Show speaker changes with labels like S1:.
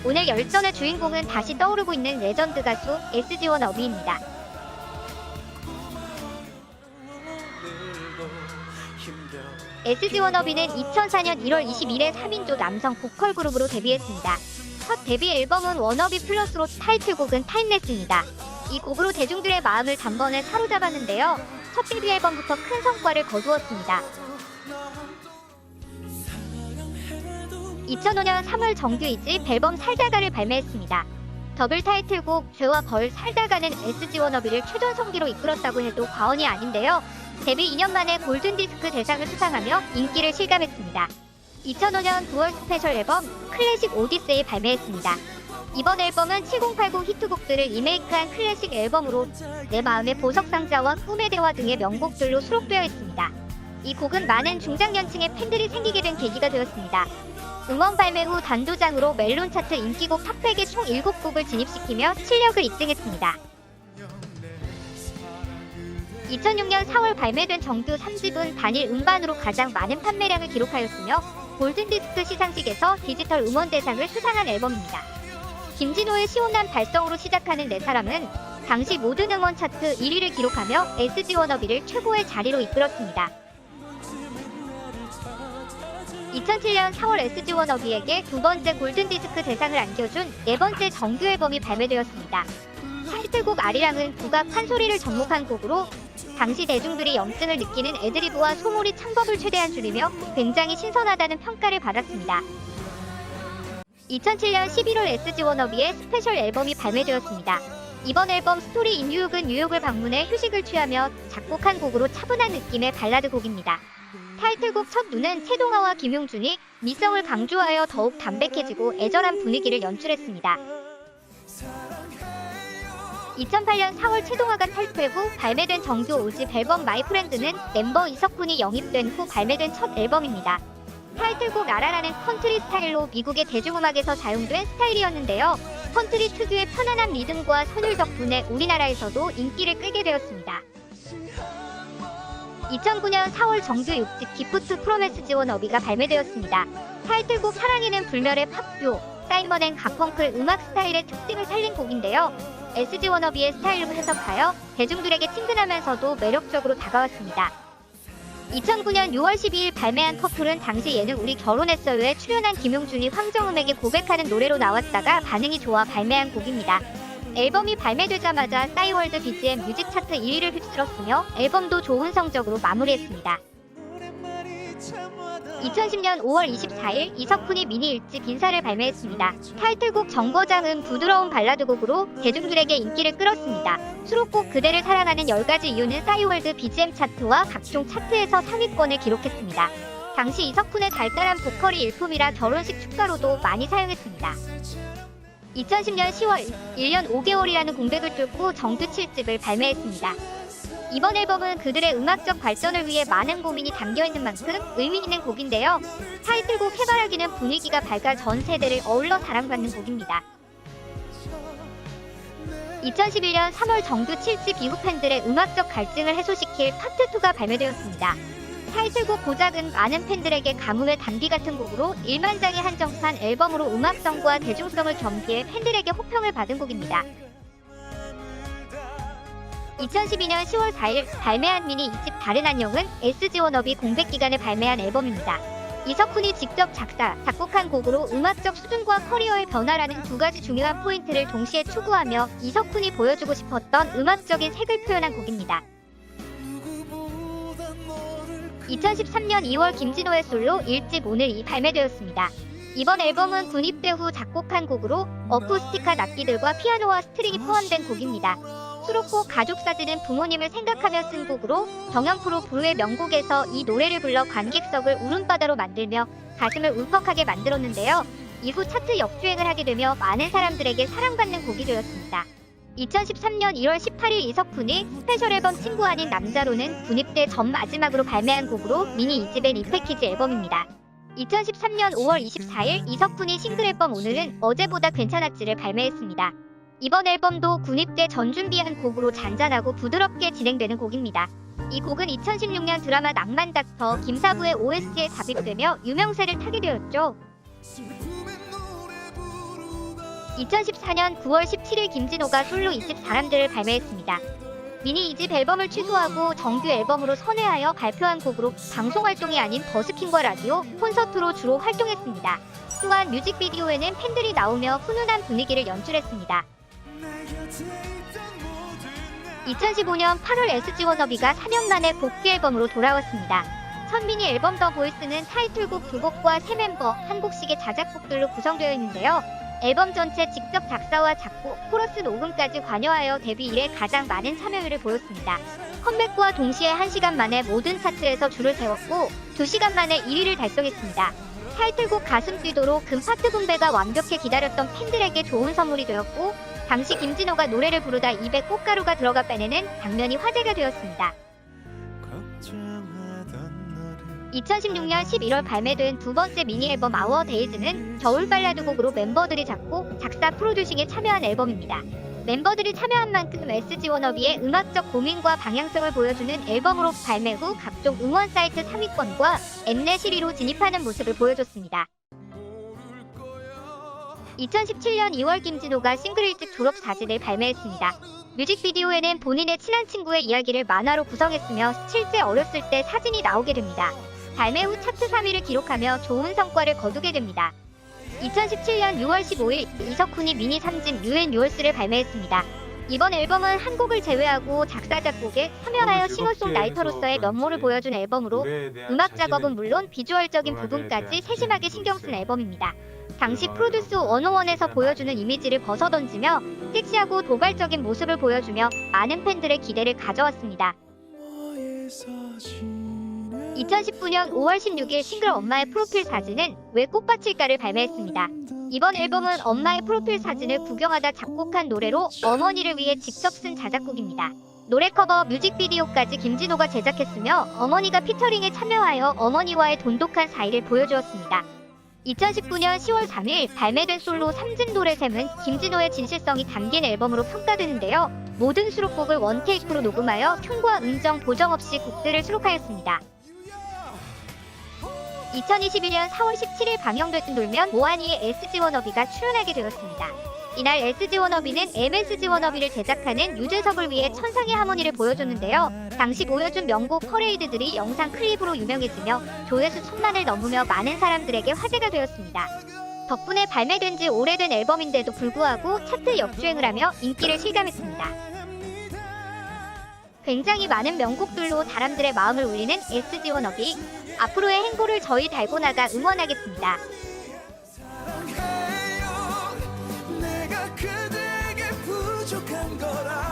S1: 오늘 열전의 주인공은 다시 떠오르고 있는 레전드 가수 SG워너비입니다. SG워너비는 2004년 1월 20일에 3인조 남성 보컬 그룹으로 데뷔했습니다. 첫 데뷔 앨범은 워너비 플러스로 타이틀곡은 타임레스입니다. 이 곡으로 대중들의 마음을 단번에 사로잡았는데요. 첫 데뷔 앨범부터 큰 성과를 거두었습니다. 2005년 3월 정규 2집 앨범 살다가를 발매했습니다. 더블 타이틀곡 죄와 벌 살다가는 SG워너비를 최전성기로 이끌었다고 해도 과언이 아닌데요. 데뷔 2년 만에 골든디스크 대상을 수상하며 인기를 실감했습니다. 2005년 9월 스페셜 앨범 클래식 오디세이 발매했습니다. 이번 앨범은 7080 히트곡들을 리메이크한 클래식 앨범으로 내 마음의 보석상자와 꿈의 대화 등의 명곡들로 수록되어 있습니다. 이 곡은 많은 중장년층의 팬들이 생기게 된 계기가 되었습니다. 음원 발매 후 단도장으로 멜론 차트 인기곡 탑 100에 총 7곡을 진입시키며 실력을 입증했습니다. 2006년 4월 발매된 정규 3집은 단일 음반으로 가장 많은 판매량을 기록하였으며 골든디스크 시상식에서 디지털 음원 대상을 수상한 앨범입니다. 김진호의 시원한 발성으로 시작하는 내 사람은 당시 모든 음원 차트 1위를 기록하며 SG워너비를 최고의 자리로 이끌었습니다. 2007년 4월 SG워너비에게 두 번째 골든디스크 대상을 안겨준 네 번째 정규 앨범이 발매되었습니다. 타이틀곡 아리랑은 국악 판소리를 접목한 곡으로 당시 대중들이 염증을 느끼는 애드리브와 소몰이 창법을 최대한 줄이며 굉장히 신선하다는 평가를 받았습니다. 2007년 11월 SG워너비의 스페셜 앨범이 발매되었습니다. 이번 앨범 스토리 인 뉴욕은 뉴욕을 방문해 휴식을 취하며 작곡한 곡으로 차분한 느낌의 발라드 곡입니다. 타이틀곡 첫 눈은 최동아와 김용준이 미성을 강조하여 더욱 담백해지고 애절한 분위기를 연출했습니다. 2008년 4월 최동아가 탈퇴 후 발매된 정규 5집 앨범 마이 프렌드는 멤버 이석훈이 영입된 후 발매된 첫 앨범입니다. 타이틀곡 라라라는 컨트리 스타일로 미국의 대중음악에서 사용된 스타일이었는데요. 컨트리 특유의 편안한 리듬과 선율 덕분에 우리나라에서도 인기를 끌게 되었습니다. 2009년 4월 정규 6집 기프트 프롬 SG워너비가 발매되었습니다. 타이틀곡 사랑에는 불멸의 팝듀오 사이먼 앤 가펑클 음악 스타일의 특징을 살린 곡인데요. SG워너비의 스타일로 해석하여 대중들에게 친근하면서도 매력적으로 다가왔습니다. 2009년 6월 12일 발매한 커플은 당시 예능 우리 결혼했어요에 출연한 김용준이 황정음에게 고백하는 노래로 나왔다가 반응이 좋아 발매한 곡입니다. 앨범이 발매되자마자 싸이월드 BGM 뮤직 차트 1위를 휩쓸었으며 앨범도 좋은 성적으로 마무리했습니다. 2010년 5월 24일 이석훈이 미니 1집 인사를 발매했습니다. 타이틀곡 정거장은 부드러운 발라드곡으로 대중들에게 인기를 끌었습니다. 수록곡 그대를 사랑하는 10가지 이유는 싸이월드 BGM 차트와 각종 차트에서 상위권을 기록했습니다. 당시 이석훈의 달달한 보컬이 일품이라 결혼식 축가로도 많이 사용했습니다. 2010년 10월 1년 5개월이라는 공백을 뚫고 정규 7집을 발매했습니다. 이번 앨범은 그들의 음악적 발전을 위해 많은 고민이 담겨있는 만큼 의미 있는 곡인데요. 타이틀곡 해바라기는 분위기가 밝아 전 세대를 어울러 사랑받는 곡입니다. 2011년 3월 정규 7집 이후 팬들의 음악적 갈증을 해소시킬 파트 2가 발매되었습니다. 타이틀곡 고작은 많은 팬들에게 가뭄의 단비 같은 곡으로 일만장의 한정판 앨범으로 음악성과 대중성을 겸비해 팬들에게 호평을 받은 곡입니다. 2012년 10월 4일 발매한 미니 2집 다른 안녕은 SG워너비 공백 기간에 발매한 앨범입니다. 이석훈이 직접 작사, 작곡한 곡으로 음악적 수준과 커리어의 변화라는 두 가지 중요한 포인트를 동시에 추구하며 이석훈이 보여주고 싶었던 음악적인 색을 표현한 곡입니다. 2013년 2월 김진호의 솔로 1집 오늘이 발매되었습니다. 이번 앨범은 군입대 후 작곡한 곡으로 어쿠스틱한 악기들과 피아노와 스트링이 포함된 곡입니다. 수록곡 가족사진은 부모님을 생각하며 쓴 곡으로 경연 프로 부르의 명곡에서 이 노래를 불러 관객석을 울음바다로 만들며 가슴을 울컥하게 만들었는데요. 이후 차트 역주행을 하게 되며 많은 사람들에게 사랑받는 곡이 되었습니다. 2013년 1월 18일 이석훈이 스페셜 앨범 친구 아닌 남자로는 군입대 전 마지막으로 발매한 곡으로 미니 2집의 리패키지 앨범입니다. 2013년 5월 24일 이석훈이 싱글 앨범 오늘은 어제보다 괜찮았지를 발매했습니다. 이번 앨범도 군입대 전 준비한 곡으로 잔잔하고 부드럽게 진행되는 곡입니다. 이 곡은 2016년 드라마 낭만 닥터 김사부의 OST에 삽입되며 유명세를 타게 되었죠. 2014년 9월 17일 김진호가 솔로 24람들을 발매했습니다. 미니 2집 앨범을 취소하고 정규 앨범으로 선회하여 발표한 곡으로 방송 활동이 아닌 버스킹과 라디오, 콘서트로 주로 활동했습니다. 또한 뮤직비디오에는 팬들이 나오며 훈훈한 분위기를 연출했습니다. 2015년 8월 SG 워너비가 4년 만에 복귀 앨범으로 돌아왔습니다. 첫 미니 앨범 더 보이스는 타이틀곡 2곡과 3멤버, 1곡씩의 자작곡들로 구성되어 있는데요. 앨범 전체 직접 작사와 작곡, 코러스 녹음까지 관여하여 데뷔 이래 가장 많은 참여율을 보였습니다. 컴백과 동시에 1시간 만에 모든 차트에서 줄을 세웠고 2시간 만에 1위를 달성했습니다. 타이틀곡 가슴 뛰도록 금 파트 분배가 완벽해 기다렸던 팬들에게 좋은 선물이 되었고 당시 김진호가 노래를 부르다 입에 꽃가루가 들어가 빼내는 장면이 화제가 되었습니다. 2016년 11월 발매된 두 번째 미니 앨범 아워 데이즈는 겨울 발라드 곡으로 멤버들이 작곡, 작사, 프로듀싱에 참여한 앨범입니다. 멤버들이 참여한 만큼 SG 워너비의 음악적 고민과 방향성을 보여주는 앨범으로 발매 후 각종 응원 사이트 3위권과 엠넷 1위로 진입하는 모습을 보여줬습니다. 2017년 2월 김진호가 싱글 1집 졸업 사진을 발매했습니다. 뮤직비디오에는 본인의 친한 친구의 이야기를 만화로 구성했으며 실제 어렸을 때 사진이 나오게 됩니다. 발매 후 차트 3위를 기록하며 좋은 성과를 거두게 됩니다. 2017년 6월 15일 이석훈이 미니 3집 유앤유얼스를 발매했습니다. 이번 앨범은 한 곡을 제외하고 작사 작곡에 참여하여 싱어송라이터로서의 면모를 보여준 앨범으로 음악 작업은 물론 비주얼적인 부분까지 세심하게 신경 쓴 앨범입니다. 당시 프로듀스 101에서 보여주는 이미지를 벗어던지며 섹시하고 도발적인 모습을 보여주며 많은 팬들의 기대를 가져왔습니다. 2019년 5월 16일 싱글 엄마의 프로필 사진은 왜 꽃밭일까를 발매했습니다. 이번 앨범은 엄마의 프로필 사진을 구경하다 작곡한 노래로 어머니를 위해 직접 쓴 자작곡입니다. 노래 커버 뮤직비디오까지 김진호가 제작했으며 어머니가 피처링에 참여하여 어머니와의 돈독한 사이를 보여주었습니다. 2019년 10월 3일 발매된 솔로 3집 노래샘은 김진호의 진실성이 담긴 앨범으로 평가되는데요. 모든 수록곡을 원테이크로 녹음하여 튠과 음정 보정 없이 곡들을 수록하였습니다. 2021년 4월 17일 방영된 놀면 모하니의 SG 워너비가 출연하게 되었습니다. 이날 SG 워너비는 MSG 워너비를 제작하는 유재석을 위해 천상의 하모니를 보여줬는데요. 당시 보여준 명곡 퍼레이드들이 영상 클립으로 유명해지며 조회수 1000만을 넘으며 많은 사람들에게 화제가 되었습니다. 덕분에 발매된 지 오래된 앨범인데도 불구하고 차트 역주행을 하며 인기를 실감했습니다. 굉장히 많은 명곡들로 사람들의 마음을 울리는 SG 워너비. 앞으로의 행보를 저희 달고나가 응원하겠습니다.
S2: 내가 그대에게 부족한 거라